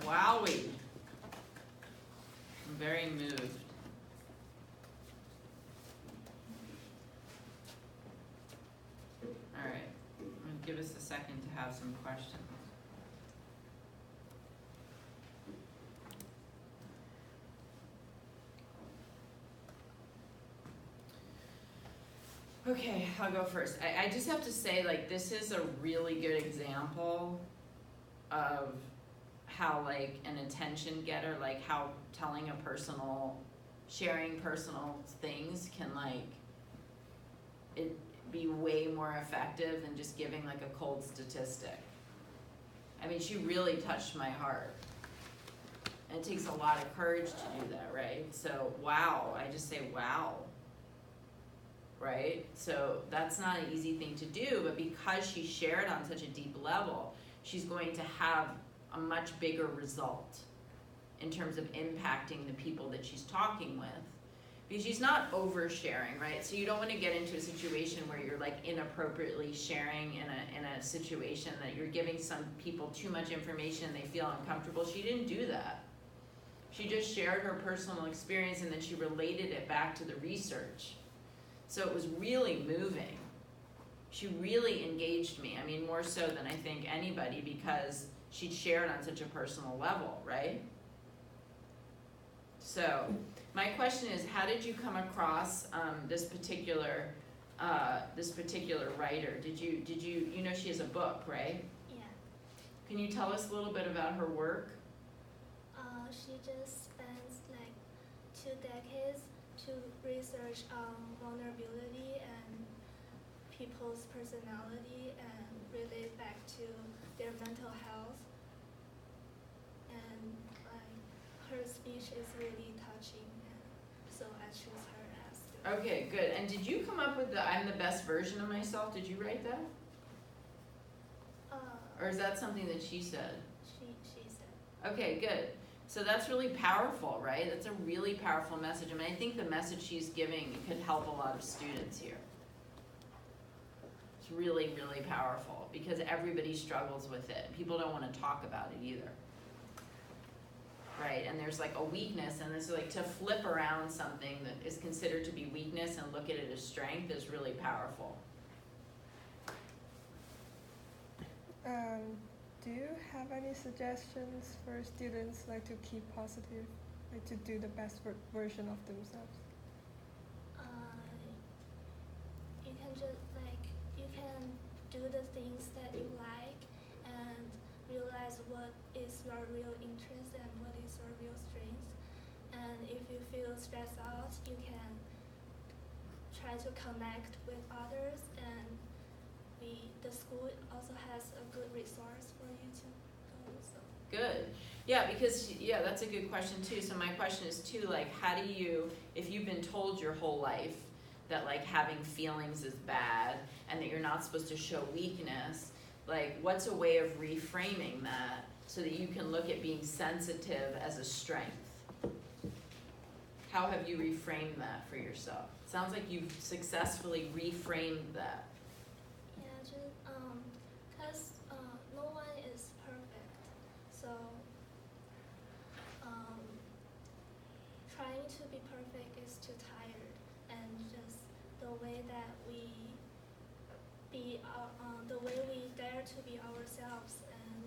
Wowie. I'm very moved. All right, give us a second to have some questions. Okay, I'll go first. I just have to say, like, this is a really good example of how, like, an attention getter, like how sharing personal things can, like, it be way more effective than just giving, like, a cold statistic. I mean, she really touched my heart. And it takes a lot of courage to do that, right? So, wow, I just say wow. Right? So that's not an easy thing to do, but because she shared on such a deep level, she's going to have a much bigger result in terms of impacting the people that she's talking with. Because she's not oversharing, right? So you don't want to get into a situation where you're like inappropriately sharing in a situation that you're giving some people too much information and they feel uncomfortable. She didn't do that. She just shared her personal experience and then she related it back to the research. So it was really moving. She really engaged me. I mean, more so than I think anybody, because she'd shared on such a personal level, right? So my question is, how did you come across this particular writer? Did you know she has a book, right? Yeah. Can you tell us a little bit about her work? She just spends like 2 decades to research vulnerability and people's personality and relate back to their mental health. And her speech is really touching, and so I choose her as the. Okay, good. And did you come up with the "I'm the best version of myself"? Did you write that? Or is that something that she said? She said. Okay, good. So that's really powerful, right? That's a really powerful message. I mean, I think the message she's giving could help a lot of students here. It's really, really powerful because everybody struggles with it. People don't want to talk about it either. Right? And there's like a weakness, and it's like to flip around something that is considered to be weakness and look at it as strength is really powerful. Do you have any suggestions for students like to keep positive, like to do the best version of themselves? You can just you can do the things that you like and realize what is your real interest and what is your real strength. And if you feel stressed out, you can try to connect with others, and the school also has a good resource for you to go. So. Good. Yeah, because, that's a good question too. So my question is too, like, how do you, if you've been told your whole life that like having feelings is bad and that you're not supposed to show weakness, like what's a way of reframing that so that you can look at being sensitive as a strength? How have you reframed that for yourself? Sounds like you've successfully reframed that. Yeah, just because no one is perfect, so trying to be perfect is too tired, and just the way that we the way we dare to be ourselves, and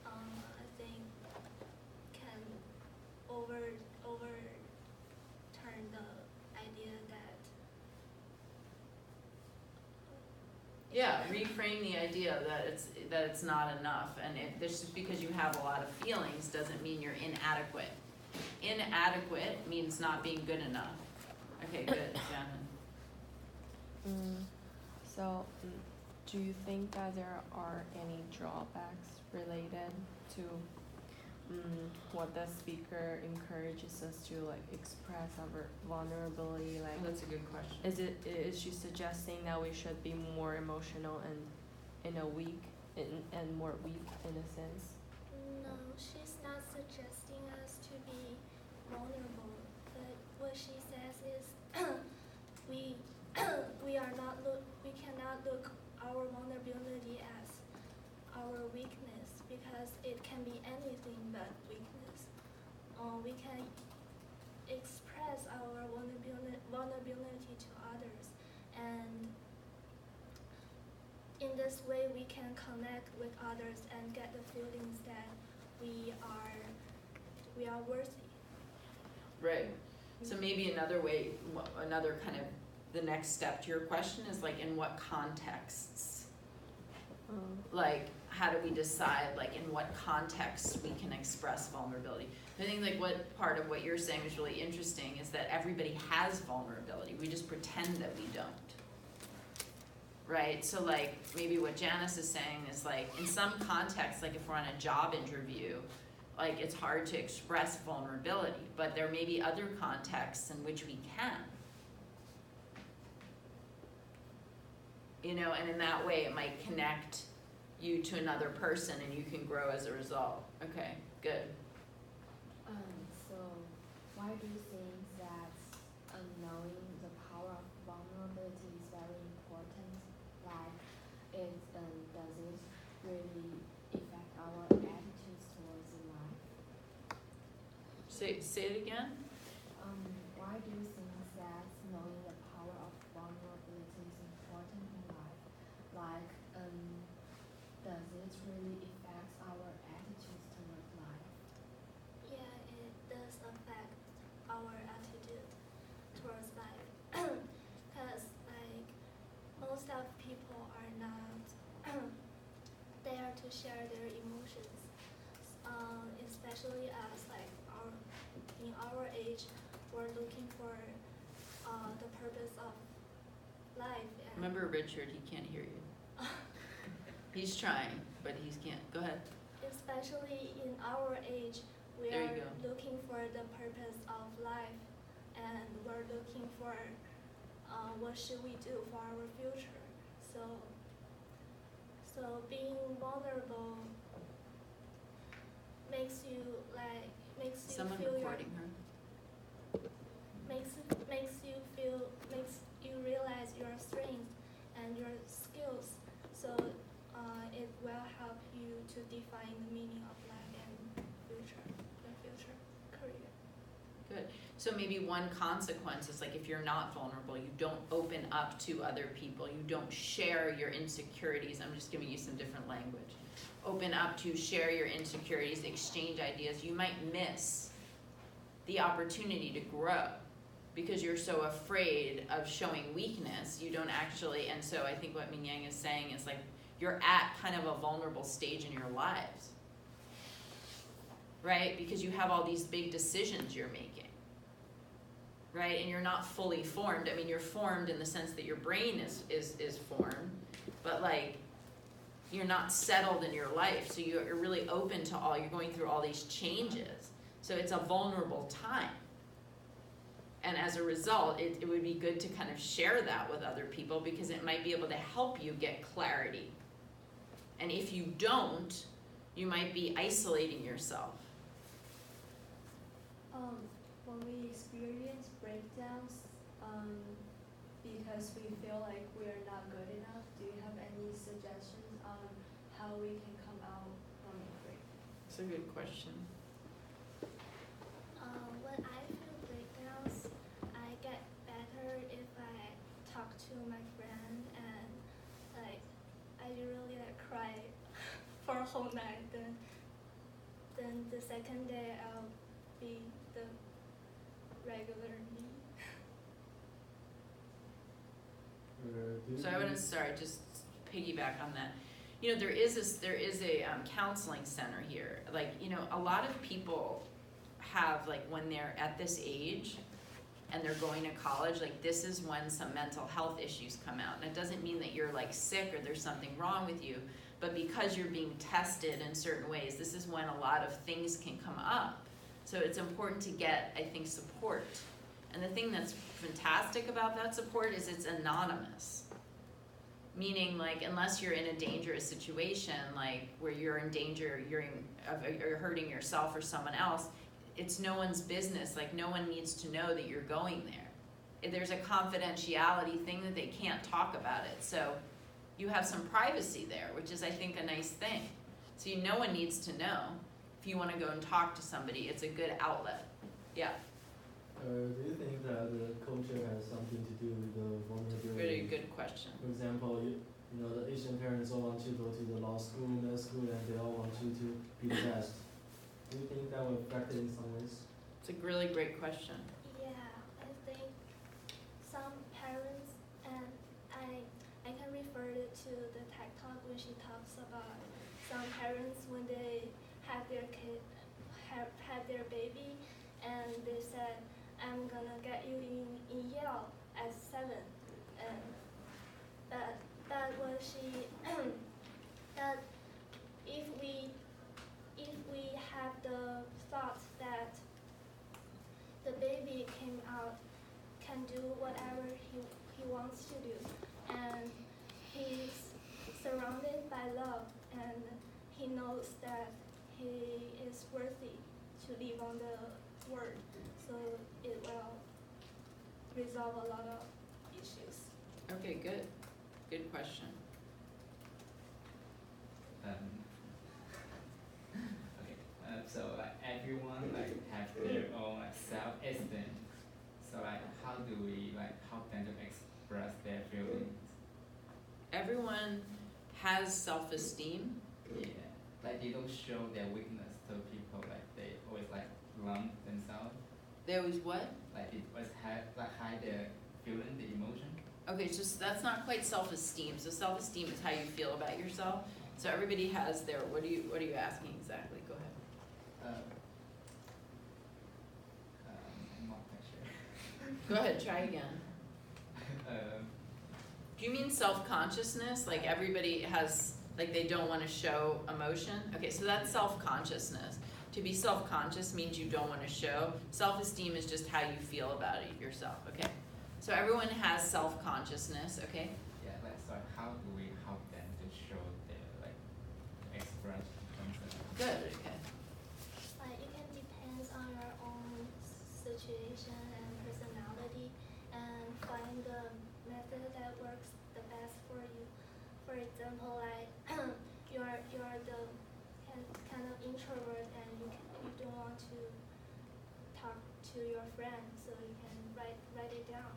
I think can overturn the idea that. Yeah, reframe the idea that it's not enough, and if just because you have a lot of feelings doesn't mean you're inadequate. Inadequate means not being good enough. Okay, good, Shannon. So, do you think that there are any drawbacks related to what the speaker encourages us to like express our vulnerability? Like, That's a good question. Is she suggesting that we should be more emotional and more weak in a sense? No, she's not suggesting us to be vulnerable, but what she says is we cannot look our vulnerability as our weakness, because it can be anything, we can express our vulnerability to others, and in this way we can connect with others and get the feelings that we are worthy. Right. So maybe another way, another kind of, the next step to your question is like, in what contexts? Like, how do we decide, like, in what contexts we can express vulnerability? I think, like, what part of what you're saying is really interesting is that everybody has vulnerability. We just pretend that we don't. Right? So, like, maybe what Janice is saying is, like, in some contexts, like if we're on a job interview, like, it's hard to express vulnerability, but there may be other contexts in which we can. You know, and in that way, it might connect you to another person and you can grow as a result. Okay, good. So why do you think that knowing the power of vulnerability is very important? Like, does it really affect our attitudes towards life? Say it again. Why do you think that knowing the power of vulnerability is important in life? Like, does it really affect our attitudes towards life? Yeah, it does affect our attitude towards life. Because, like, most of people are not there to share their emotions. Especially as, like, in our age, we're looking for the purpose of life. And Remember Richard, he can't hear you. He's trying, but he can't. Go ahead. especially in our age, we There you are go. looking for the purpose of life, and we're looking for what should we do for our future. So being vulnerable makes you Someone feel recording her. makes you realize your strengths and your skills. So it will help you to define the meaning of life and your future career. Good. So maybe one consequence is, like, if you're not vulnerable, you don't open up to other people, you don't share your insecurities. I'm just giving you some different language. Open up to share your insecurities, exchange ideas. You might miss the opportunity to grow because you're so afraid of showing weakness. You don't actually, and so I think what Ming Yang is saying is, like, you're at kind of a vulnerable stage in your lives, right? Because you have all these big decisions you're making, right? And you're not fully formed. I mean, you're formed in the sense that your brain is formed, but, like, you're not settled in your life. So you're really open to you're going through all these changes. So it's a vulnerable time. And as a result, it would be good to kind of share that with other people because it might be able to help you get clarity. And if you don't, you might be isolating yourself. When we experience breakdowns, because we feel like we are not good enough, do you have any suggestions on how we can come out from a breakdown? That's a good question. When I feel breakdowns, I get better if I talk to my friend and, like, I really, like, cry for a whole night. Then the second day I'll be the regular me. So I want to just piggyback on that. You know, there is a counseling center here. Like, you know, a lot of people have, like, when they're at this age and they're going to college, like, this is when some mental health issues come out. And it doesn't mean that you're, like, sick or there's something wrong with you, but because you're being tested in certain ways, this is when a lot of things can come up. So it's important to get, I think, support. And the thing that's fantastic about that support is it's anonymous. Meaning, like, unless you're in a dangerous situation, like where you're in danger, you're hurting yourself or someone else, it's no one's business. Like, no one needs to know that you're going there. There's a confidentiality thing that they can't talk about it. So you have some privacy there, which is, I think, a nice thing. So no one needs to know. If you want to go and talk to somebody, it's a good outlet. Yeah, Do you think that the culture has something to do with the vulnerability? very good question. For example, you know, the Asian parents all want you to go to the law school, med school, and they all want you to be the best. Do you think that will affect it in some ways? It's a really great question. Yeah, I think some parents, and I can refer it to the TED Talk when she talks about some parents when they have their kid, have their baby, and they said, I'm gonna get you in Yale at 7, and that was she that if we have the thought that the baby came out can do whatever he wants to do, and he's surrounded by love, and he knows that he is worthy to live on the world, so it will resolve a lot of issues. Okay, good. Good question. Okay, so like everyone like have their own like self-esteem. So like how do we like help them to express their feelings? Everyone has self-esteem. Yeah, like they don't show their weakness to people. Like they always like lump themselves. They always what? Like they always hide their feeling, the emotion. Okay, so that's not quite self-esteem. So self-esteem is how you feel about yourself. So everybody has their, what are you asking exactly? Go ahead. I'm not quite sure. Go ahead, try again. Do you mean self-consciousness? Like everybody has, like they don't want to show emotion? Okay, so that's self-consciousness. To be self-conscious means you don't want to show. Self-esteem is just how you feel about it yourself, okay? So everyone has self-consciousness, okay? Yeah, like so how do we help them to show their like express themselves? Good, okay. It can depend on your own situation and personality, and find the method that works the best for you. For example, like you're the kind of introvert, and you don't want to talk to your friends, so you can write it down.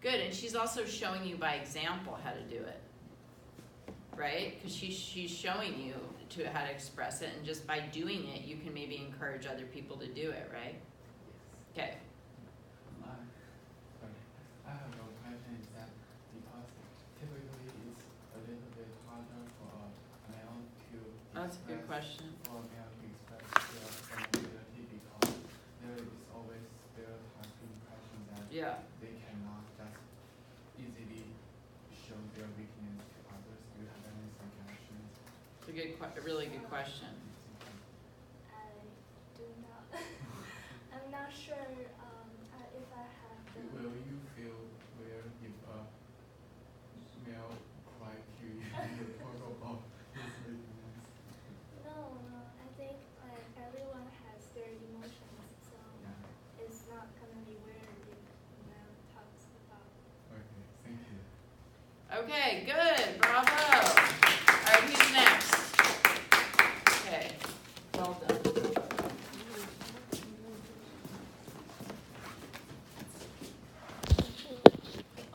Good, and she's also showing you by example how to do it, right? Because she's showing you how to express it, and just by doing it, you can maybe encourage other people to do it, right? Yes. Okay. Sorry, I have a question is that because typically it's a little bit harder for a male to That's a good question. for a male to express their vulnerability because there is always stereotype impression that Yeah. they cannot just easily show their weakness to others. Do you have any suggestions? It's a really good question. I do not. I'm not sure if I have the. Will you feel weird if a male cry to you and talk about his weakness? No, I think like everyone has their emotions, so Yeah. it's not gonna be weird if a man talks about. Okay, thank you. Okay, good, bravo.